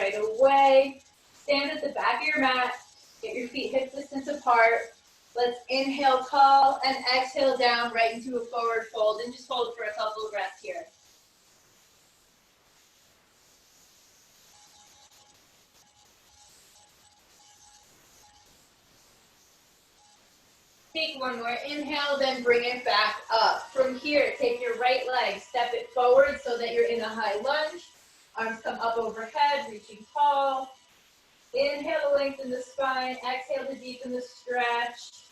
right away. Stand at the back of your mat. Get your feet hip distance apart. Let's inhale tall and exhale down right into a forward fold, and just hold for a couple of breaths here. Take one more inhale, then bring it back up. From here, take your right leg, step it forward so that you're in a high lunge. Arms come up overhead, reaching tall. Inhale to lengthen the spine. Exhale to deepen the stretch.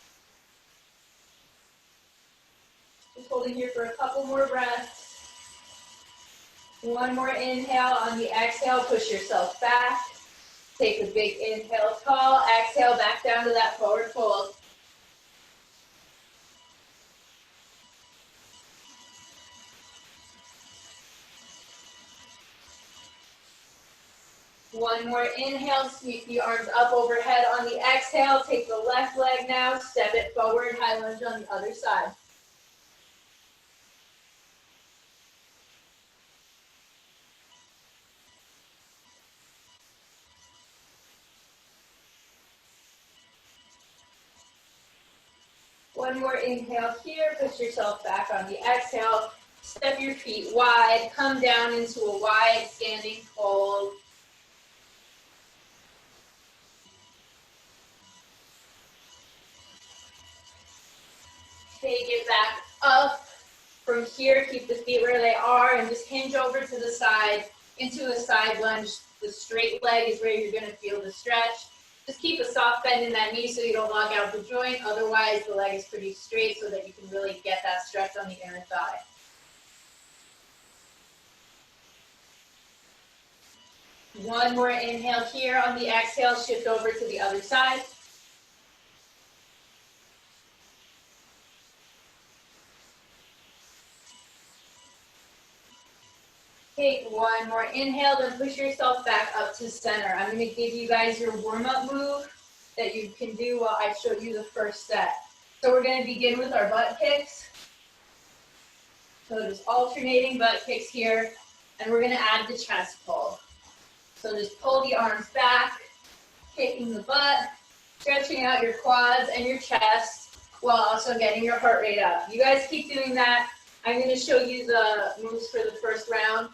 Just holding here for a couple more breaths. One more inhale. On the exhale, push yourself back. Take a big inhale tall. Exhale back down to that forward fold. One more inhale, sweep the arms up overhead. On the exhale, take the left leg now, step it forward, high lunge on the other side. One more inhale here, push yourself back on the exhale. Step your feet wide, come down into a wide standing fold. Take it back up. From here, keep the feet where they are and just hinge over to the side into a side lunge. The straight leg is where you're going to feel the stretch. Just keep a soft bend in that knee so you don't lock out the joint. Otherwise, the leg is pretty straight so that you can really get that stretch on the inner thigh. One more inhale here. On the exhale, shift over to the other side. Take one more inhale, then push yourself back up to center. I'm going to give you guys your warm-up move that you can do while I show you the first set. So we're going to begin with our butt kicks. So just alternating butt kicks here, and we're going to add the chest pull. So just pull the arms back, kicking the butt, stretching out your quads and your chest while also getting your heart rate up. You guys keep doing that. I'm going to show you the moves for the first round.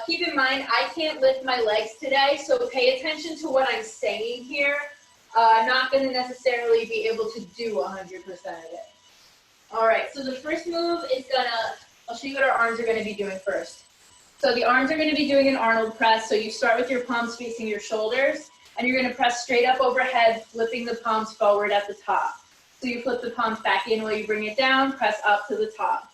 Keep in mind, I can't lift my legs today, so pay attention to what I'm saying here. I'm not going to necessarily be able to do 100% of it. All right, so the first move is I'll show you what our arms are going to be doing first. So the arms are going to be doing an Arnold press, so you start with your palms facing your shoulders, and you're going to press straight up overhead, flipping the palms forward at the top. So you flip the palms back in while you bring it down, press up to the top.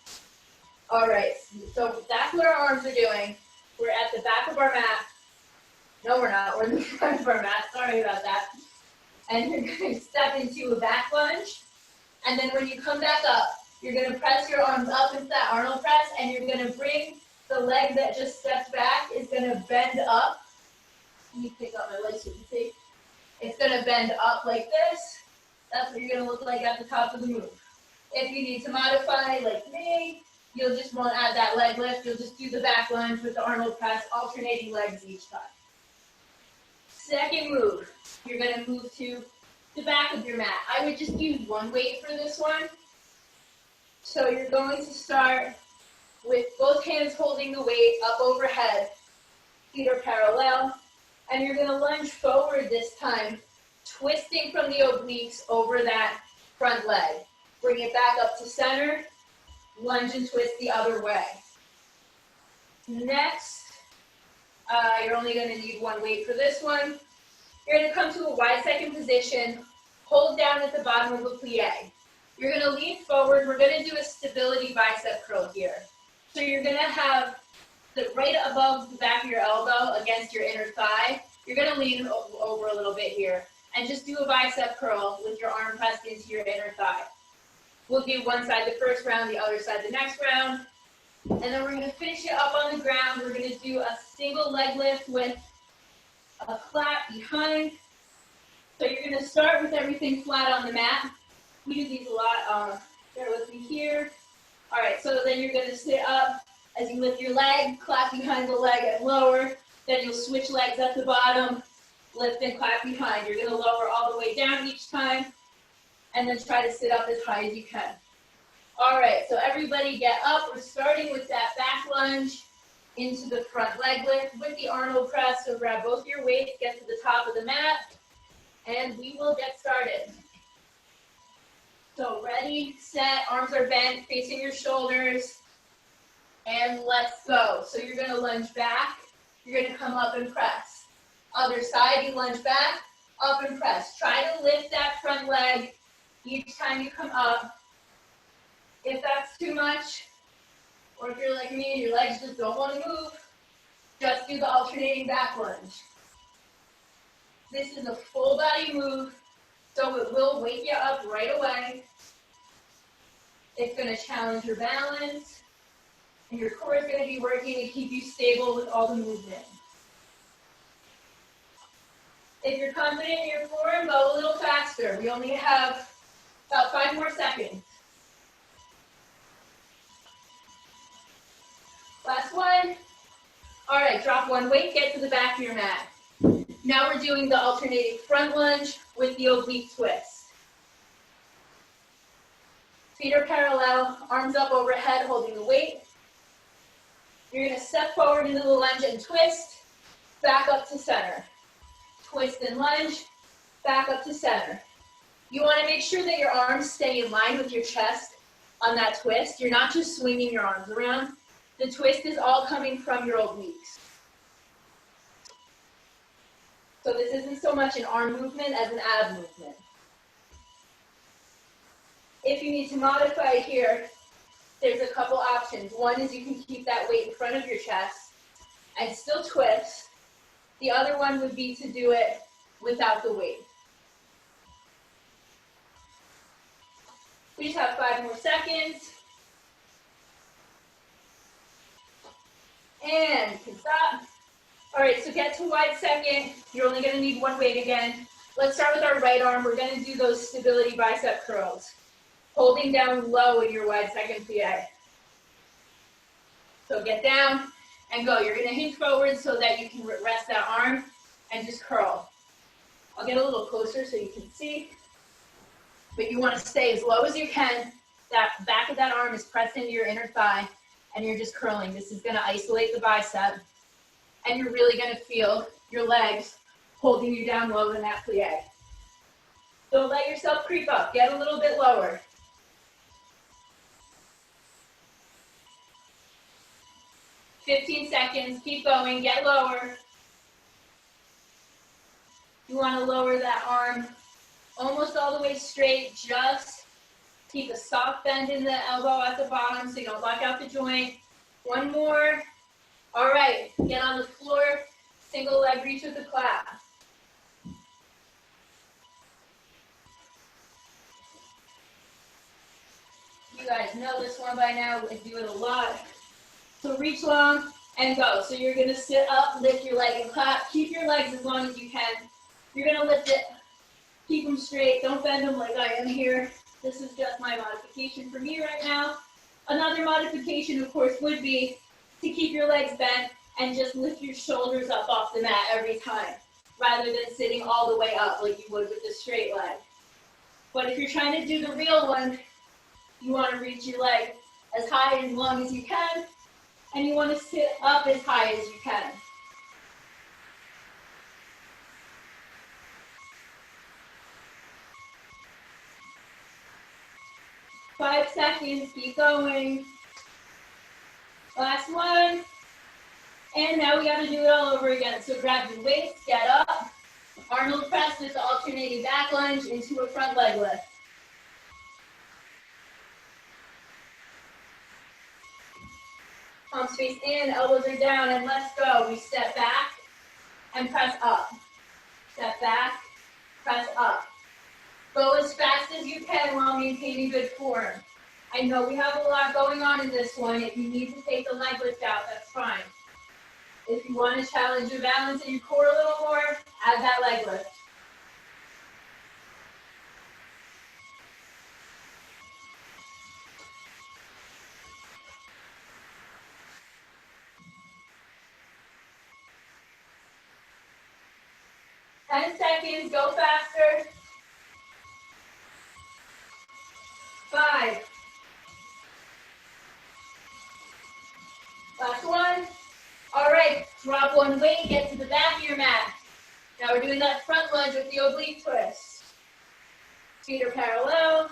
All right, so that's what our arms are doing. We're at the back of our mat. No, we're not. We're in the front of our mat. Sorry about that. And you're going to step into a back lunge. And then when you come back up, you're going to press your arms up into that Arnold press, and you're going to bring the leg that just stepped back is going to bend up. Let me pick up my leg so you can see. It's going to bend up like this. That's what you're going to look like at the top of the move. If you need to modify like me, you'll just won't add that leg lift. You'll just do the back lunge with the Arnold press, alternating legs each time. Second move, you're going to move to the back of your mat. I would just use one weight for this one. So you're going to start with both hands holding the weight up overhead. Feet are parallel. And you're going to lunge forward this time, twisting from the obliques over that front leg. Bring it back up to center. Lunge and twist the other way. Next, you're only going to need one weight for this one. You're going to come to a wide second position, hold down at the bottom of a plie. You're going to lean forward. We're going to do a stability bicep curl here. So you're going to have the right above the back of your elbow against your inner thigh. You're going to lean over a little bit here and just do a bicep curl with your arm pressed into your inner thigh. We'll do one side the first round, the other side the next round. And then we're going to finish it up on the ground. We're going to do a single leg lift with a clap behind. So you're going to start with everything flat on the mat. We do these a lot. Bear with me here. All right, so then you're going to sit up as you lift your leg, clap behind the leg and lower. Then you'll switch legs at the bottom, lift and clap behind. You're gonna lower all the way down each time, and then try to sit up as high as you can. All right, so everybody get up. We're starting with that back lunge into the front leg lift with the Arnold Press. So grab both your weights, get to the top of the mat, and we will get started. So ready, set, arms are bent, facing your shoulders, and let's go. So you're gonna lunge back, you're gonna come up and press. Other side, you lunge back, up and press. Try to lift that front leg each time you come up. If that's too much, or if you're like me and your legs just don't want to move, just do the alternating back lunge. This is a full body move, so it will wake you up right away. It's going to challenge your balance, and your core is going to be working to keep you stable with all the movement. If you're confident in your form, go a little faster. We only have about 5 more seconds. Last one. All right, drop one weight, get to the back of your mat. Now we're doing the alternating front lunge with the oblique twist. Feet are parallel, arms up overhead, holding the weight. You're gonna step forward into the lunge and twist, back up to center. Twist and lunge, back up to center. You wanna make sure that your arms stay in line with your chest on that twist. You're not just swinging your arms around. The twist is all coming from your obliques. So this isn't so much an arm movement as an ab movement. If you need to modify here, there's a couple options. One is you can keep that weight in front of your chest and still twist. The other one would be to do it without the weight. We just have 5 more seconds. And you can stop. All right, so get to wide second. You're only gonna need one weight again. Let's start with our right arm. We're gonna do those stability bicep curls. Holding down low in your wide second plie. So get down and go. You're gonna hinge forward so that you can rest that arm and just curl. I'll get a little closer so you can see. But you wanna stay as low as you can. That back of that arm is pressed into your inner thigh and you're just curling. This is gonna isolate the bicep. And you're really gonna feel your legs holding you down low in that plie. Don't let yourself creep up, get a little bit lower. "15 seconds, keep going, get lower. You wanna lower that arm almost all the way straight, just keep a soft bend in the elbow at the bottom so you don't lock out the joint. One more. All right, get on the floor, single leg reach with the clap. You guys know this one by now, we do it a lot. So reach long and go. So you're gonna sit up, lift your leg and clap. Keep your legs as long as you can. You're gonna lift it, keep them straight, don't bend them like I am here. This is just my modification for me right now. Another modification, of course, would be to keep your legs bent and just lift your shoulders up off the mat every time, rather than sitting all the way up like you would with the straight leg. But if you're trying to do the real one, you want to reach your leg as high and long as you can, and you want to sit up as high as you can. Five seconds, keep going. Last one. And now we gotta do it all over again. So grab your weights, get up. Arnold Press with the alternating back lunge into a front leg lift. Palms face in, elbows are down, and let's go. We step back and press up. Step back, press up. Go as fast as you can while maintaining good form. I know we have a lot going on in this one. If you need to take the leg lift out, that's fine. If you want to challenge your balance and your core a little more, add that leg lift. 10 seconds, go faster. 5. Last one. All right, drop one weight, get to the back of your mat. Now we're doing that front lunge with the oblique twist. Feet are parallel.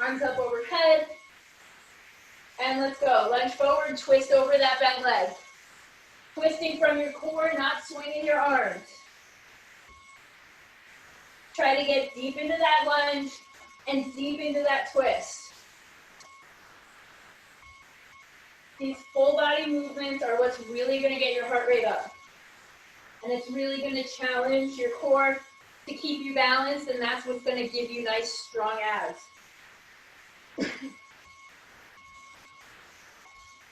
Arms up overhead. And let's go. Lunge forward, twist over that bent leg. Twisting from your core, not swinging your arms. Try to get deep into that lunge and deep into that twist. These full body movements are what's really going to get your heart rate up. And it's really going to challenge your core to keep you balanced, and that's what's going to give you nice, strong abs.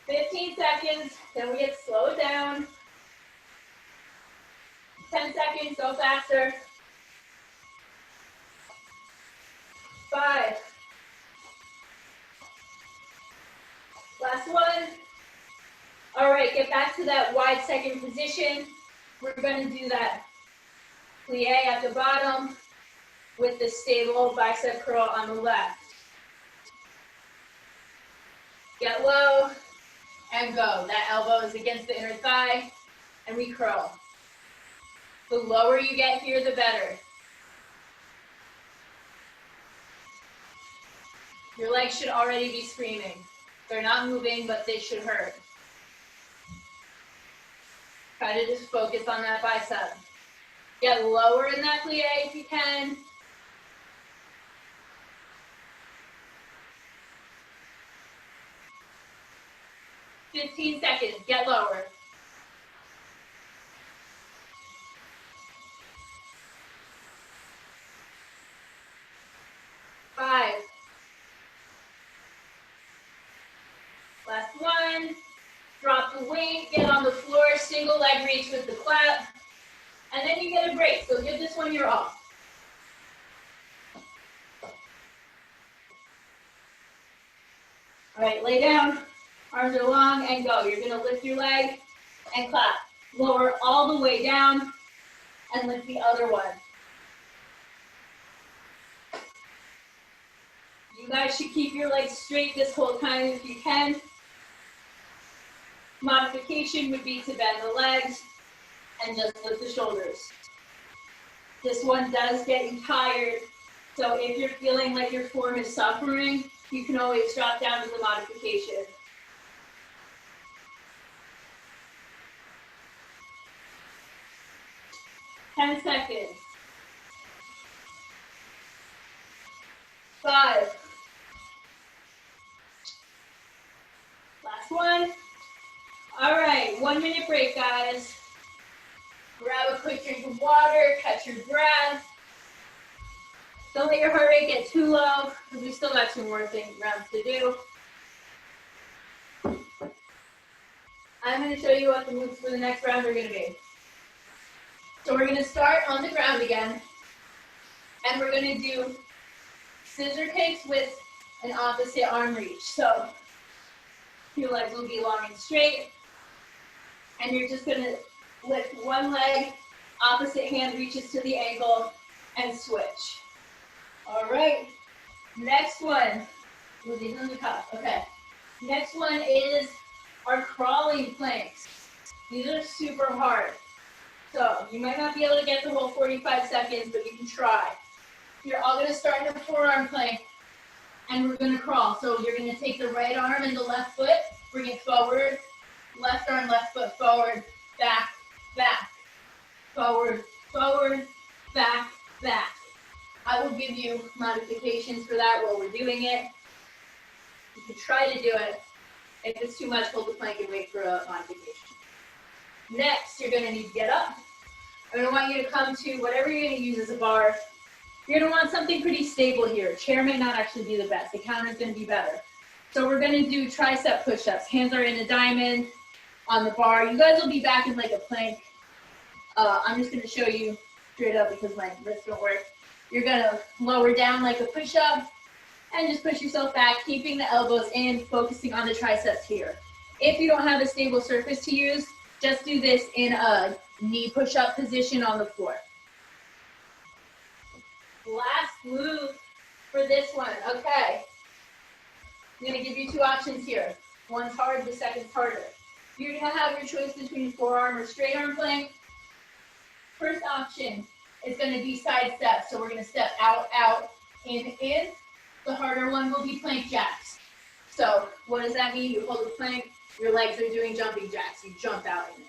15 seconds, then we get slowed down. 10 seconds, go faster. 5. Last one. All right, get back to that wide second position. We're going to do that plie at the bottom with the stable bicep curl on the left. Get low and go. That elbow is against the inner thigh, and we curl. The lower you get here, the better. Your legs should already be screaming. They're not moving, but they should hurt. Try to just focus on that bicep. Get lower in that plie if you can. "15 seconds, get lower. 5. Last one. Drop the weight, get on the floor, single leg reach with the clap, and then you get a break. So give this one your all. All right, lay down, arms are long, and go. You're gonna lift your leg and clap. Lower all the way down and lift the other one. You guys should keep your legs straight this whole time if you can. Modification would be to bend the legs and just lift the shoulders. This one does get you tired, so if you're feeling like your form is suffering, you can always drop down to the modification. "10 seconds. 5. Last one. All right, 1-minute break, guys. Grab a quick drink of water, catch your breath. Don't let your heart rate get too low, because we still got 2 more rounds to do. I'm going to show you what the moves for the next round are going to be. So we're going to start on the ground again, and we're going to do scissor kicks with an opposite arm reach. So your legs will be long and straight, and you're just going to lift one leg, opposite hand reaches to the ankle, and switch. All right, next one. These on the top. Okay. Next one is our crawling planks. These are super hard. So you might not be able to get the whole 45 seconds, but you can try. You're all going to start in a forearm plank, and we're going to crawl. So you're going to take the right arm and the left foot, bring it forward, left arm, left foot forward, back, back, forward, forward, back, back. I will give you modifications for that while we're doing it. You can try to do it. If it's too much, hold the plank and wait for a modification. Next, you're going to need to get up. I'm going to want you to come to whatever you're going to use as a bar. You're going to want something pretty stable here. Chair may not actually be the best. The counter is going to be better. So we're going to do tricep push-ups. Hands are in a diamond on the bar. You guys will be back in like a plank. I'm just going to show you straight up because my wrists don't work. You're going to lower down like a push-up and just push yourself back, keeping the elbows in, focusing on the triceps here. If you don't have a stable surface to use, just do this in a knee push-up position on the floor. Last move for this one, okay. I'm gonna give you two options here. One's hard, the second's harder. You're gonna have your choice between forearm or straight arm plank. First option is gonna be side steps. So we're gonna step out, out, in. The harder one will be plank jacks. So what does that mean? You hold the plank, your legs are doing jumping jacks. You jump out and in.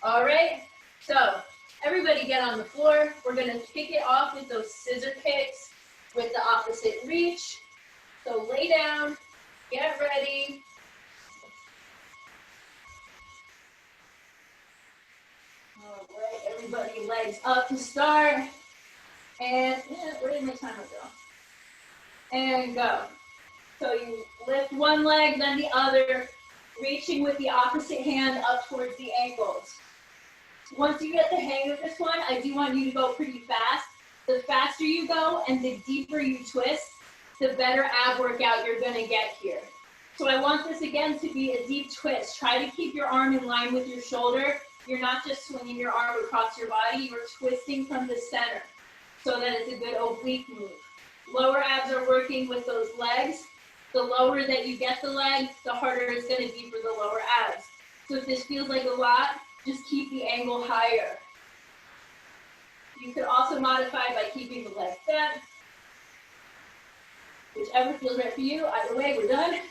All right, so everybody get on the floor. We're gonna kick it off with those scissor kicks with the opposite reach. So lay down, get ready. All right, everybody legs up to start. And where did my timer go? And go. So you lift one leg, then the other, reaching with the opposite hand up towards the ankles. Once you get the hang of this one, I do want you to go pretty fast. The faster you go and the deeper you twist, the better ab workout you're gonna get here. So I want this again to be a deep twist. Try to keep your arm in line with your shoulder. You're not just swinging your arm across your body, you're twisting from the center so that it's a good oblique move. Lower abs are working with those legs. The lower that you get the leg, the harder it's gonna be for the lower abs. So if this feels like a lot, just keep the angle higher. You could also modify by keeping the legs bent. Whichever feels right for you. Either way, we're done.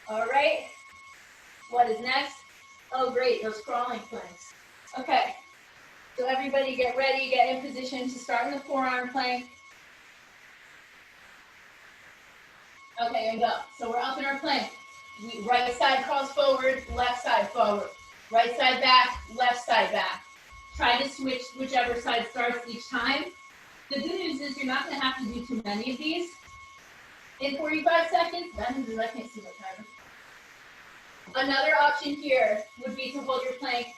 All right. What is next? Oh, great, those crawling planks. Okay. So everybody get ready, get in position to start in the forearm plank. Okay, and go. So we're up in our plank. Right side crawls forward, left side forward. Right side back, left side back. Try to switch whichever side starts each time. The good news is you're not going to have to do too many of these. In 45 seconds, that means I can't see my timer. Another option here would be to hold your plank,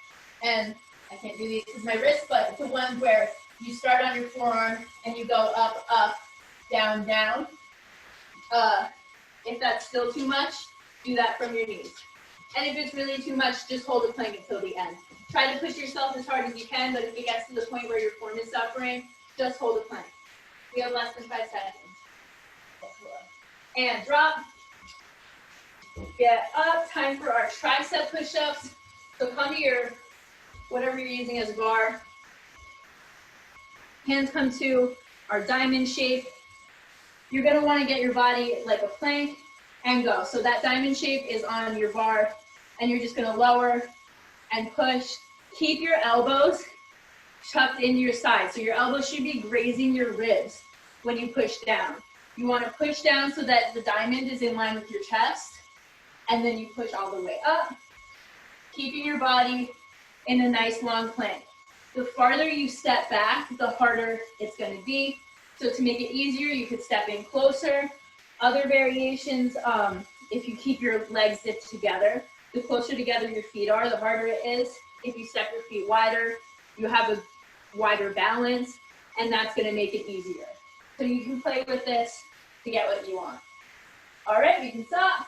and I can't do these because my wrist, but the one where you start on your forearm and you go up, up, down, down. If that's still too much, do that from your knees. And if it's really too much, just hold the plank until the end. Try to push yourself as hard as you can, but if it gets to the point where your form is suffering, just hold the plank. We have less than 5 seconds. And drop. Get up. Time for our tricep push-ups. So come to your, whatever you're using as a bar. Hands come to our diamond shape. You're going to want to get your body like a plank and go. So that diamond shape is on your bar, and you're just going to lower and push. Keep your elbows tucked into your side. So your elbows should be grazing your ribs when you push down. You want to push down so that the diamond is in line with your chest, and then you push all the way up, keeping your body in a nice long plank. The farther you step back, the harder it's going to be. So to make it easier, you could step in closer. Other variations, if you keep your legs zipped together, the closer together your feet are, the harder it is. If you step your feet wider, you have a wider balance, and that's going to make it easier. So you can play with this to get what you want. All right, we can stop.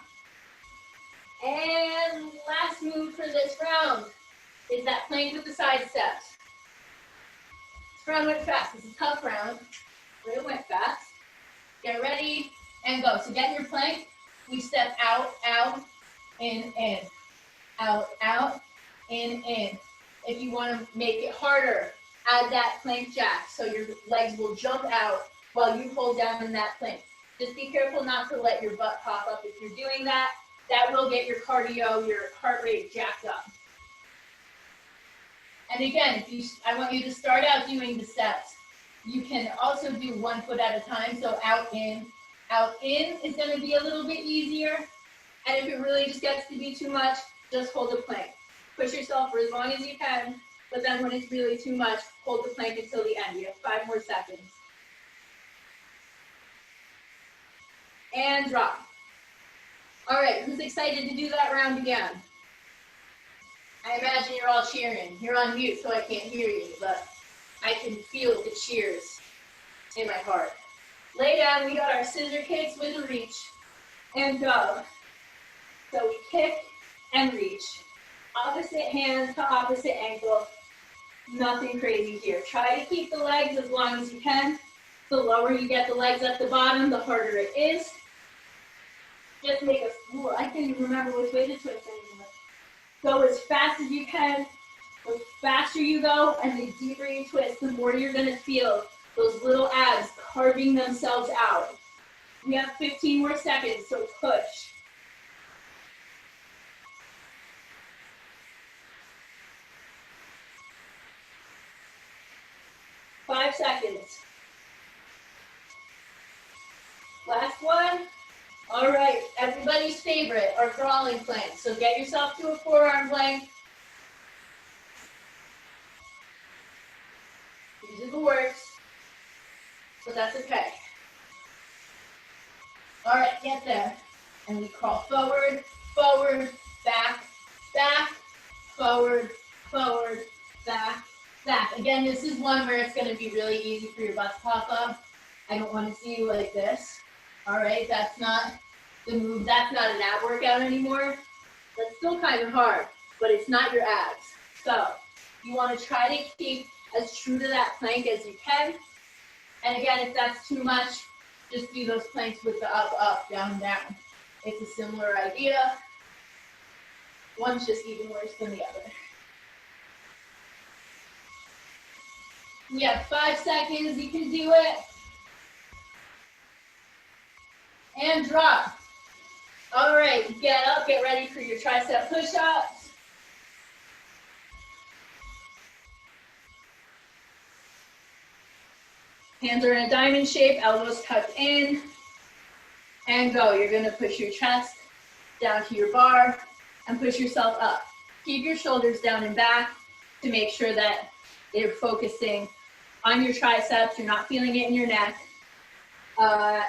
And last move for this round is that plank with the side steps. This round went fast. It's a tough round, but it went fast. Get ready and go. So get in your plank. We step out, out, in, out, out, in. If you want to make it harder, add that plank jack so your legs will jump out while you hold down in that plank. Just be careful not to let your butt pop up if you're doing that. That will get your cardio, your heart rate jacked up. And again, I want you to start out doing the steps. You can also do 1 foot at a time. So out, in is going to be a little bit easier. And if it really just gets to be too much, just hold the plank. Push yourself for as long as you can, but then when it's really too much, hold the plank until the end. You have 5 more seconds. And drop. All right, who's excited to do that round again? I imagine you're all cheering. You're on mute, so I can't hear you, but I can feel the cheers in my heart. Lay down, we got our scissor kicks with a reach, and go. So we kick and reach. Opposite hand to opposite ankle. Nothing crazy here. Try to keep the legs as long as you can. The lower you get the legs at the bottom, the harder it is. Just make a, ooh, I can't even remember which way to twist anymore. Go as fast as you can. The faster you go and the deeper you twist, the more you're gonna feel those little abs carving themselves out. We have 15 more seconds, so push. Five seconds. Last one. All right, everybody's favorite, our crawling plank. So get yourself to a forearm plank. These are the worst, but that's okay. All right, get there. And we crawl forward, forward, back, back, forward, forward, back, back. Again, this is one where it's going to be really easy for your butt to pop up. I don't want to see you like this. All right, that's not the move. That's not an ab workout anymore. That's still kind of hard, but it's not your abs. So you want to try to keep as true to that plank as you can. And again, if that's too much, just do those planks with the up, up, down, down. It's a similar idea. One's just even worse than the other. We have 5 seconds, you can do it. And drop. All right, get up, get ready for your tricep push-ups. Hands are in a diamond shape, elbows tucked in. And go. You're gonna push your chest down to your bar and push yourself up. Keep your shoulders down and back to make sure that you're focusing on your triceps, you're not feeling it in your neck.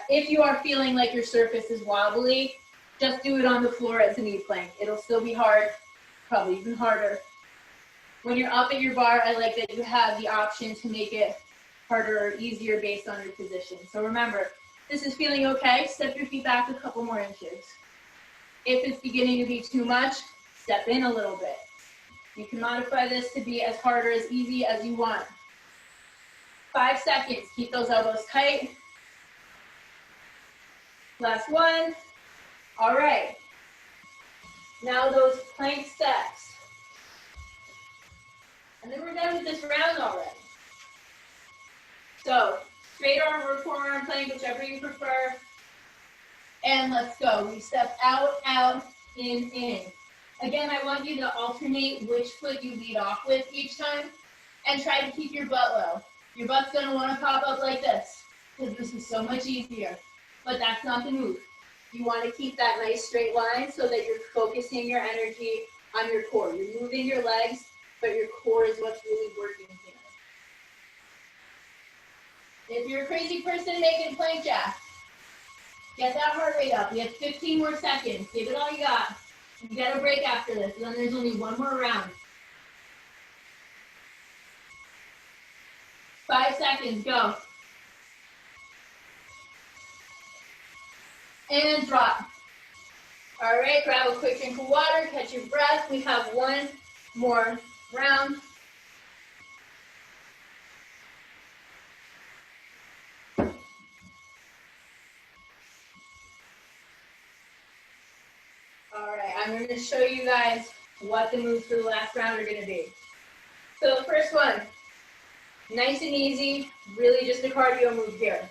If you are feeling like your surface is wobbly, just do it on the floor as a knee plank. It'll still be hard, probably even harder. When you're up at your bar, I like that you have the option to make it harder or easier based on your position. So remember, this is feeling okay, step your feet back a couple more inches. If it's beginning to be too much, step in a little bit. You can modify this to be as hard or as easy as you want. 5 seconds, keep those elbows tight. Last one. All right. Now those plank steps. And then we're done with this round already. So, straight arm or forearm plank, whichever you prefer. And let's go. We step out, out, in. Again, I want you to alternate which foot you lead off with each time. And try to keep your butt low. Your butt's going to want to pop up like this, because this is so much easier. But that's not the move. You want to keep that nice straight line so that you're focusing your energy on your core. You're moving your legs, but your core is what's really working here. If you're a crazy person making plank jacks, get that heart rate up. We have 15 more seconds. Give it all you got. You get a break after this, and then there's only one more round. 5 seconds, go. And drop. All right, grab a quick drink of water, catch your breath. We have one more round. All right, I'm going to show you guys what the moves for the last round are going to be. So the first one, nice and easy, really just a cardio move here.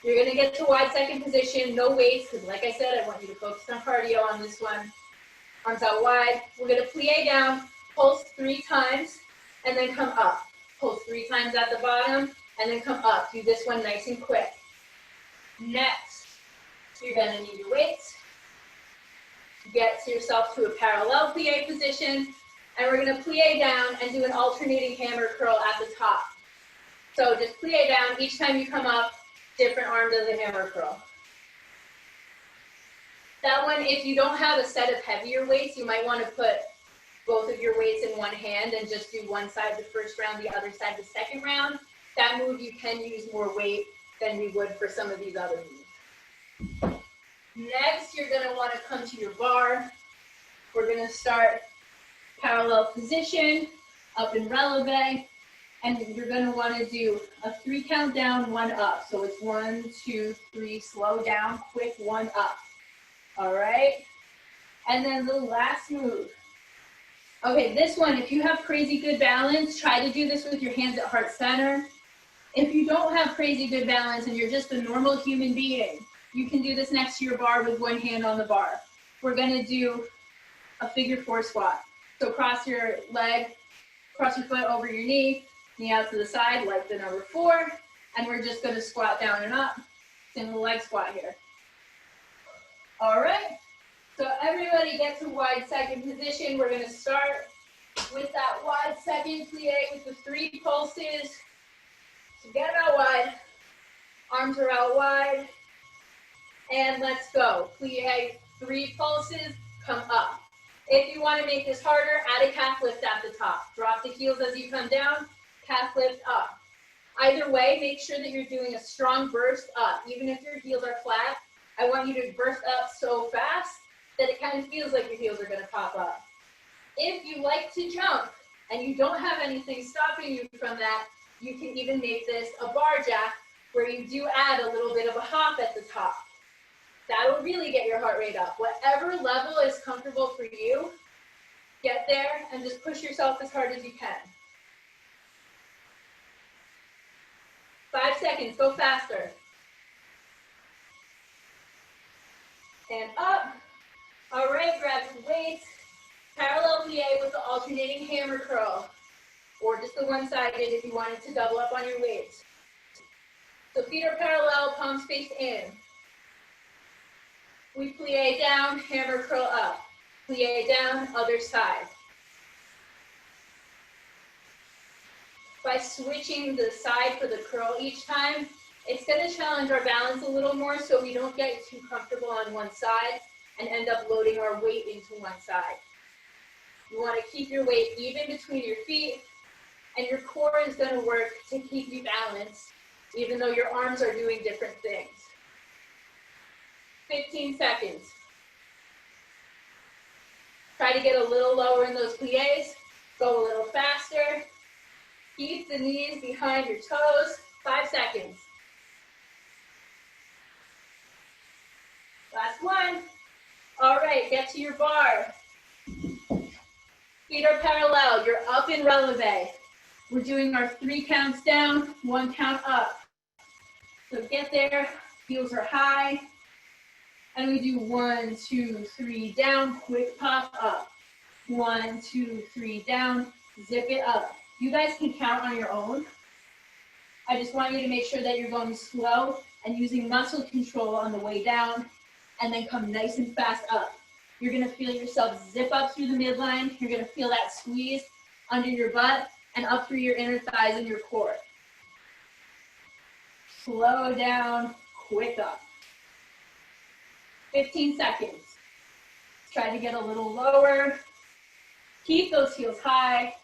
You're going to get to wide second position, no weights, because like I said, I want you to focus on cardio on this one. Arms out wide. We're going to plie down, pulse 3 times, and then come up. Pulse 3 times at the bottom, and then come up. Do this one nice and quick. Next, you're going to need your weights. Get yourself to a parallel plie position, and we're going to plie down and do an alternating hammer curl at the top. So just plie down. Each time you come up, different arm does a hammer curl. That one, if you don't have a set of heavier weights, you might want to put both of your weights in one hand and just do one side the first round, the other side the second round. That move, you can use more weight than we would for some of these other moves. Next, you're going to want to come to your bar. We're going to start parallel position. up and releve. And you're gonna wanna do a 3 count down, 1 up. So it's 1, 2, 3, slow down, quick 1 up. All right? And then the last move. Okay, this one, if you have crazy good balance, try to do this with your hands at heart center. If you don't have crazy good balance and you're just a normal human being, you can do this next to your bar with one hand on the bar. We're gonna do a figure 4 squat. So cross your leg, cross your foot over your knee out to the side like the number 4, and we're just gonna squat down and up, single leg squat here. All right, so everybody gets a wide second position. We're gonna start with that wide second plie with the 3 pulses. So get out wide, arms are out wide, and let's go. Plie, 3 pulses, come up. If you wanna make this harder, add a calf lift at the top. Drop the heels as you come down, calf lift up. Either way, make sure that you're doing a strong burst up. Even if your heels are flat, I want you to burst up so fast that it kind of feels like your heels are gonna pop up. If you like to jump and you don't have anything stopping you from that, you can even make this a bar jack where you do add a little bit of a hop at the top. That'll really get your heart rate up. Whatever level is comfortable for you, get there and just push yourself as hard as you can. 5 seconds, go faster. And up. All right, grab your weights. Parallel plie with the alternating hammer curl, or just the one-sided if you wanted to double up on your weights. So feet are parallel, palms face in. We plie down, hammer curl up. Plie down, other side. By switching the side for the curl each time, it's going to challenge our balance a little more so we don't get too comfortable on one side and end up loading our weight into one side. You want to keep your weight even between your feet, and your core is going to work to keep you balanced, even though your arms are doing different things. 15 seconds. Try to get a little lower in those plies. Go a little faster. Keep the knees behind your toes. 5 seconds. Last one. All right, get to your bar. Feet are parallel. You're up in releve. We're doing our 3 counts down, 1 count up. So get there. Heels are high. And we do 1, 2, 3 down. Quick pop up. 1, 2, 3 down. Zip it up. You guys can count on your own. I just want you to make sure that you're going slow and using muscle control on the way down, and then come nice and fast up. You're gonna feel yourself zip up through the midline. You're gonna feel that squeeze under your butt and up through your inner thighs and your core. Slow down, quick up. 15 seconds. Try to get a little lower. Keep those heels high.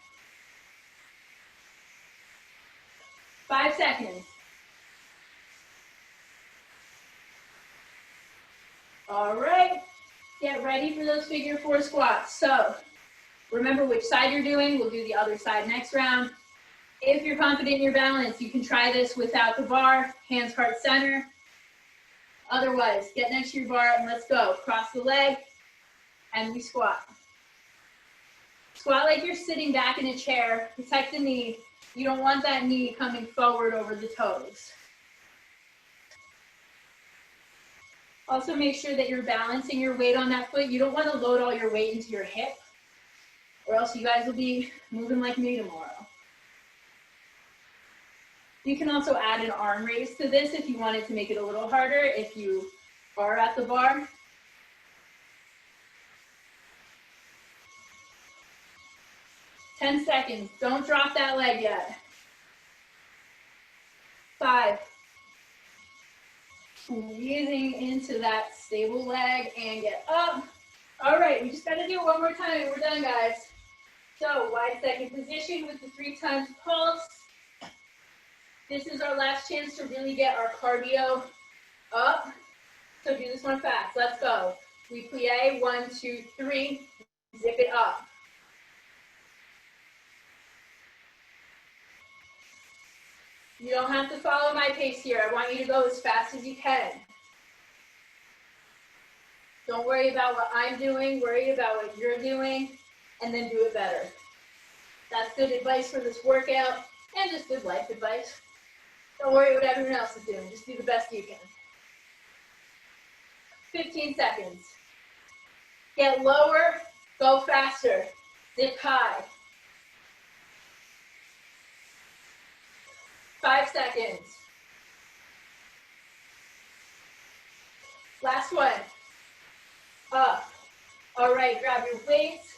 5 seconds. All right, get ready for those figure 4 squats. So remember which side you're doing. We'll do the other side next round. If you're confident in your balance, you can try this without the bar, hands heart center. Otherwise, get next to your bar and let's go. Cross the leg and we squat. Squat like you're sitting back in a chair. Protect the knee. You don't want that knee coming forward over the toes. Also make sure that you're balancing your weight on that foot. You don't want to load all your weight into your hip, or else you guys will be moving like me tomorrow. You can also add an arm raise to this if you wanted to make it a little harder if you are at the bar. Ten seconds. Don't drop that leg yet. 5. Squeezing into that stable leg and get up. All right, we just got to do it one more time and we're done, guys. So wide second position with the 3 times pulse. This is our last chance to really get our cardio up. So do this one fast. Let's go. We plie. 1, 2, 3. Zip it up. You don't have to follow my pace here. I want you to go as fast as you can. Don't worry about what I'm doing, worry about what you're doing, and then do it better. That's good advice for this workout, and just good life advice. Don't worry what everyone else is doing, just do the best you can. 15 seconds. Get lower, go faster, zip high. 5 seconds. Last one. Up. All right, grab your weights,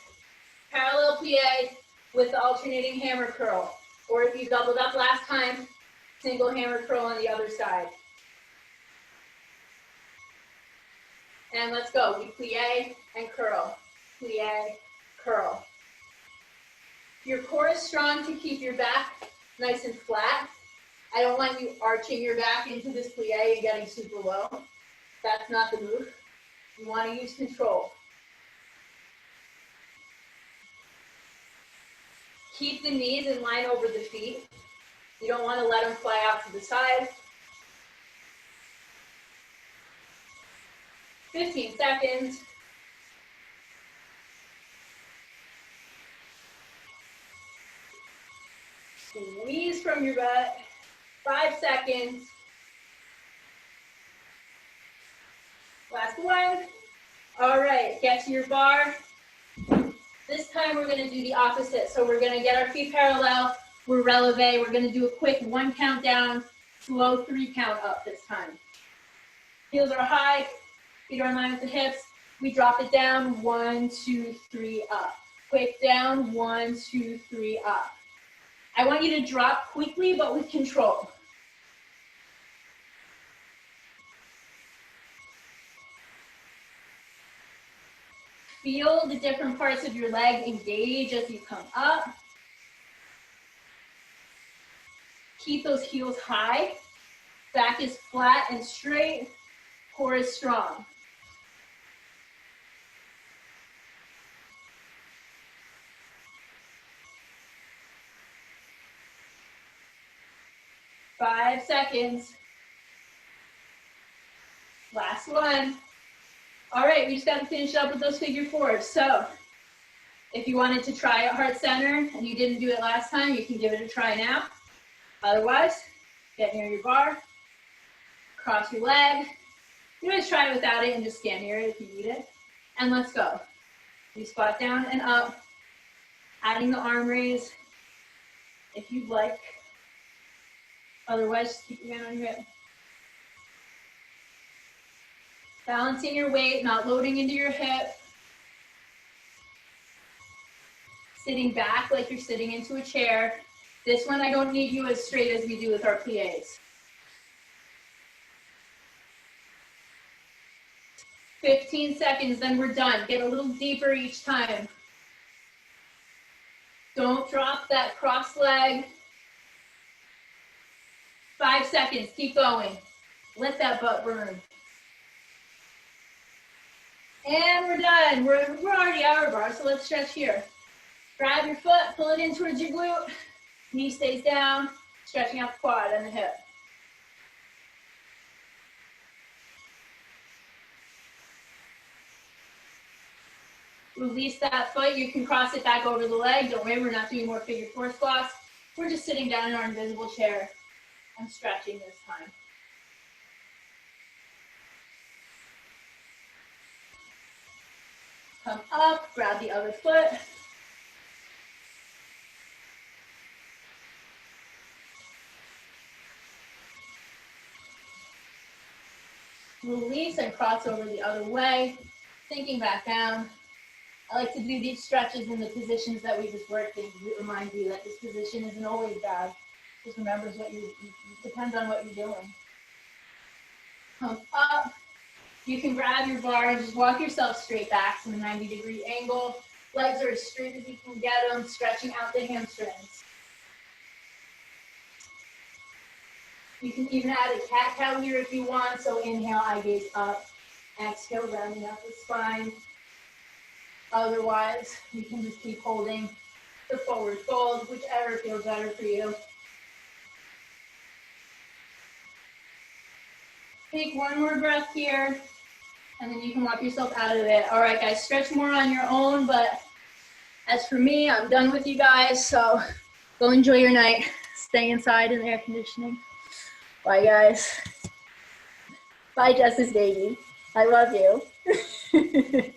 parallel plie with the alternating hammer curl. Or if you doubled up last time, single hammer curl on the other side. And let's go. We plie and curl. Plie, curl. Your core is strong to keep your back nice and flat. I don't want you arching your back into this plie and getting super low. That's not the move. You want to use control. Keep the knees in line over the feet. You don't want to let them fly out to the side. 15 seconds. Squeeze from your butt. 5 seconds. Last one. All right, get to your bar. This time we're going to do the opposite. So we're going to get our feet parallel. We're releve. We're going to do a quick 1 count down, slow 3 count up this time. Heels are high, feet are in line with the hips. We drop it down, 1, 2, 3, up. Quick down, 1, 2, 3, up. I want you to drop quickly, but with control. Feel the different parts of your leg engage as you come up. Keep those heels high. Back is flat and straight. Core is strong. Five seconds. Last one. All right, we just got to finish up with those figure fours. So if you wanted to try it heart center and you didn't do it last time, you can give it a try now. Otherwise, get near your bar, cross your leg. You can always try it without it and just stand near it if you need it. And let's go. You squat down and up, adding the arm raise if you'd like. Otherwise, just keep your hand on your hip. Balancing your weight, not loading into your hip. Sitting back like you're sitting into a chair. This one, I don't need you as straight as we do with our plies. 15 seconds, then we're done. Get a little deeper each time. Don't drop that cross leg. 5 seconds, keep going. Let that butt burn. And we're done. We're already hour bar, so let's stretch here. Grab your foot, pull it in towards your glute. Knee stays down, stretching out the quad and the hip. Release that foot. You can cross it back over the leg. Don't worry, we're not doing more figure four squats. We're just sitting down in our invisible chair and stretching this time. Come up, grab the other foot. Release and cross over the other way, sinking back down. I like to do these stretches in the positions that we just worked in to remind you that this position isn't always bad. Just remembers what it depends on what you're doing. Come up. You can grab your bar and just walk yourself straight back to a 90-degree angle. Legs are as straight as you can get them, stretching out the hamstrings. You can even add a cat-cow here if you want. So inhale, eye gaze up. Exhale, rounding out the spine. Otherwise, you can just keep holding the forward fold, whichever feels better for you. Take one more breath here, and then you can walk yourself out of it. All right, guys, stretch more on your own, but as for me, I'm done with you guys, so go enjoy your night. Stay inside in the air conditioning. Bye, guys. Bye, Jess's baby. I love you.